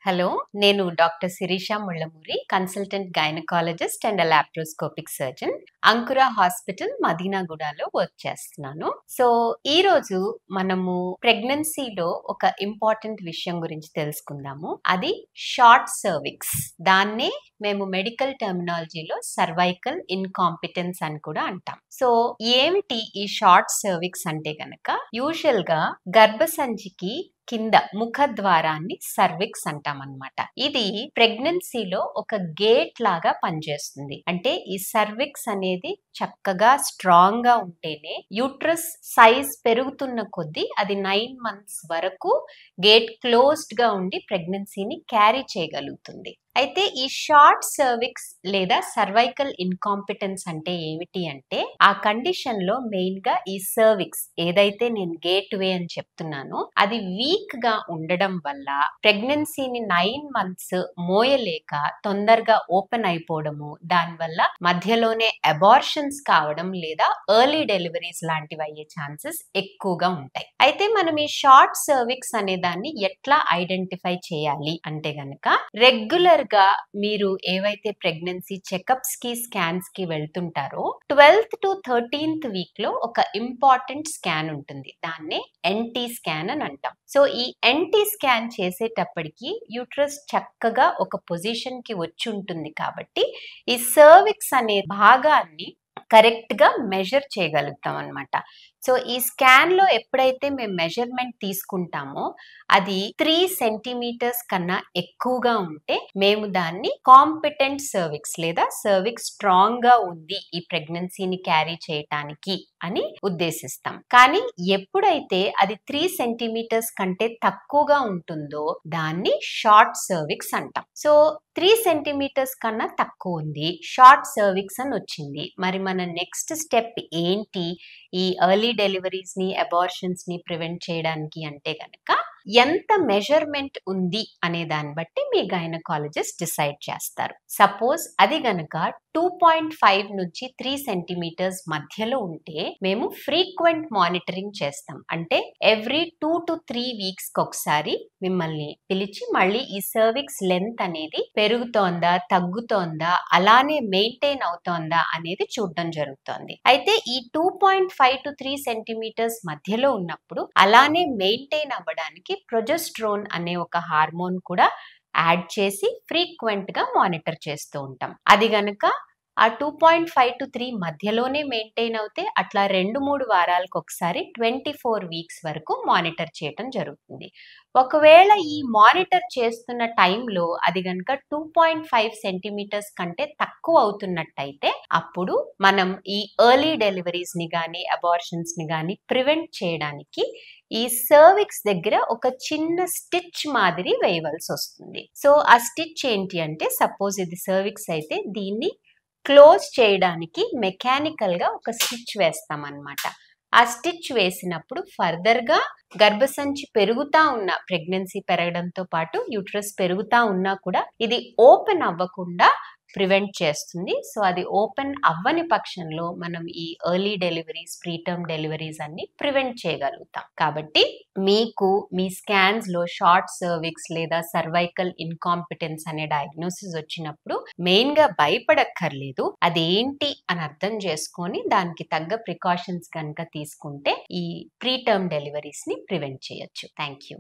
Hello, నేను doctor Sirisha Mullamuri, consultant gynaecologist and laparoscopic surgeon. Ankura hospital మదీనాగూడలో work చేస్తున్నాను. సో ఈ రోజు మనము ప్రెగ్నెన్సీలో ఒక ఇంపార్టెంట్ విషయం గురించి తెలుసుకుందాము. అది షార్ట్ సర్విక్స్. దాన్నే మేము మెడికల్ టర్మినాలజీలో సర్వైకల్ ఇన్కాంపిటెన్స్ అని కూడా అంటాం. సో ఏమిటి ఈ షార్ట్ సర్విక్స్ అంటే గనక, యూజువల్ గా గర్భసంచికి కింద ముఖద్వారాన్ని సర్విక్స్ అంటాం అన్నమాట. ఇది ప్రెగ్నెన్సీలో ఒక గేట్ లాగా పనిచేస్తుంది. అంటే ఈ సర్విక్స్ అనేది చక్కగా స్ట్రాంగ్ గా ఉంటేనే యూట్రస్ సైజ్ పెరుగుతున్న కొద్దీ అది 9 months వరకు గేట్ క్లోజ్డ్ గా ఉండి ప్రెగ్నెన్సీని క్యారీ చేయగలుగుతుంది. అయితే ఈ షార్ట్ సర్విక్స్ లేదా సర్వైకల్ ఇన్కాంపిటెన్స్ అంటే ఏమిటి అంటే, ఆ కండిషన్ లో మెయిన్ గా ఈ సర్విక్స్ ఏదైతే నేను గేట్ వే అని చెప్తున్నానో అది వీక్ గా ఉండడం వల్ల ప్రెగ్నెన్సీని 9 months మోయలేక తొందరగా ఓపెన్ అయిపోవడము, దానివల్ల మధ్యలోనే అబార్షన్స్ కావడం లేదా ఎర్లీ డెలివరీస్ లాంటివి అయ్యే ఛాన్సెస్ ఎక్కువగా ఉంటాయి. అయితే మనం ఈ షార్ట్ సర్విక్స్ అనే దాన్ని ఎట్లా ఐడెంటిఫై చేయాలి అంటే గనక, రెగ్యులర్ గా మీరు ఏవైతే ప్రెగ్నెన్సీ చెకప్స్ కి స్కాన్స్ కి వెళ్తుంటారో 12th to 13th వీక్ లో ఒక ఇంపార్టెంట్ స్కాన్ ఉంటుంది. దాన్నే ఎన్టీ స్కాన్ అని అంటాం. సో ఈ ఎన్టీ స్కాన్ చేసేటప్పటికి యూట్రస్ చక్కగా ఒక పొజిషన్ కి వచ్చి ఉంటుంది కాబట్టి ఈ సర్విక్స్ అనే భాగాన్ని కరెక్ట్ గా మెజర్ చేయగలుగుతాం అన్నమాట. సో ఈ స్కాన్ లో ఎప్పుడైతే మేము మెజర్మెంట్ తీసుకుంటామో అది 3 centimeters కన్నా ఎక్కువగా ఉంటే మేము దాన్ని కాంపిటెంట్ సర్విక్స్ లేదా సర్విక్స్ స్ట్రాంగ్ గా ఉంది ఈ ప్రెగ్నెన్సీని క్యారీ చేయటానికి అని ఉద్దేశిస్తాం. కానీ ఎప్పుడైతే అది 3 centimeters కంటే తక్కువగా ఉంటుందో దాన్ని షార్ట్ సర్విక్స్ అంటాం. సో 3 centimeters కన్నా తక్కువ ఉంది, షార్ట్ సర్విక్స్ అని వచ్చింది. మరి మన నెక్స్ట్ స్టెప్ ఏంటి ఈ ఎర్లీ డెలివరీస్ ని అబార్షన్స్ ని ప్రివెంట్ చేయడానికి అంటే గనక, ఎంత మెజర్మెంట్ ఉంది అనే దాన్ని బట్టి మీ గైనకాలజిస్ట్ డిసైడ్ చేస్తారు. సపోజ్ అది గనక 2.5 నుంచి 3 centimeters మధ్యలో ఉంటే మేము ఫ్రీక్వెంట్ మానిటరింగ్ చేస్తాం. అంటే ఎవ్రీ 2 to 3 weeks ఒకసారి మిమ్మల్ని పిలిచి మళ్ళీ ఈ సర్విక్స్ లెంత్ అనేది పెరుగుతోందా తగ్గుతోందా అలానే మెయింటైన్ అవుతోందా అనేది చూడడం జరుగుతోంది. అయితే ఈ 2.5 to 3 centimeters మధ్యలో ఉన్నప్పుడు అలానే మెయింటైన్ అవ్వడానికి ప్రొజెస్ట్రోన్ అనే ఒక హార్మోన్ కూడా యాడ్ చేసి ఫ్రీక్వెంట్ గా మానిటర్ చేస్తూ ఉంటాం. అది గనక ఆ 2.5 to 3 మధ్యలోనే మెయింటైన్ అవుతే అట్లా 2-3 వారాలకు ఒకసారి 24 weeks వరకు మానిటర్ చేయటం జరుగుతుంది. ఒకవేళ ఈ మానిటర్ చేస్తున్న టైంలో అది గనక 2.5 centimeters కంటే తక్కువ అవుతున్నట్టయితే అప్పుడు మనం ఈ ఎర్లీ డెలివరీస్ ని గానీ అబార్షన్స్ ని గానీ ప్రివెంట్ చేయడానికి ఈ సర్విక్స్ దగ్గర ఒక చిన్న స్టిచ్ మాదిరి వేయవలసి వస్తుంది. సో ఆ స్టిచ్ ఏంటి అంటే, సపోజ్ ఇది సర్విక్స్ అయితే దీన్ని క్లోజ్ చేయడానికి మెకానికల్ గా ఒక స్టిచ్ వేస్తాం అన్నమాట. ఆ స్టిచ్ వేసినప్పుడు ఫర్దర్ గా గర్భసంచి పెరుగుతా ఉన్న ప్రెగ్నెన్సీ పెరగడంతో పాటు యూట్రస్ పెరుగుతా ఉన్నా కూడా ఇది ఓపెన్ అవ్వకుండా ప్రివెంట్ చేస్తుంది. సో అది ఓపెన్ అవ్వని పక్షంలో మనం ఈ ఎర్లీ డెలివరీస్ ప్రీటర్మ్ డెలివరీస్ అన్ని ప్రివెంట్ చేయగలుగుతాం. కాబట్టి మీకు మీ స్కాన్స్ లో షార్ట్ సర్విక్స్ లేదా సర్వైకల్ ఇన్కాంపిటెన్స్ అనే డయాగ్నోసిస్ వచ్చినప్పుడు మెయిన్ గా భయపడక్కర్లేదు. అదేంటి అని అర్థం చేసుకొని దానికి తగ్గ ప్రికాషన్స్ కనుక తీసుకుంటే ఈ ప్రీటర్మ్ డెలివరీస్ ని ప్రివెంట్ చేయొచ్చు. Thank you.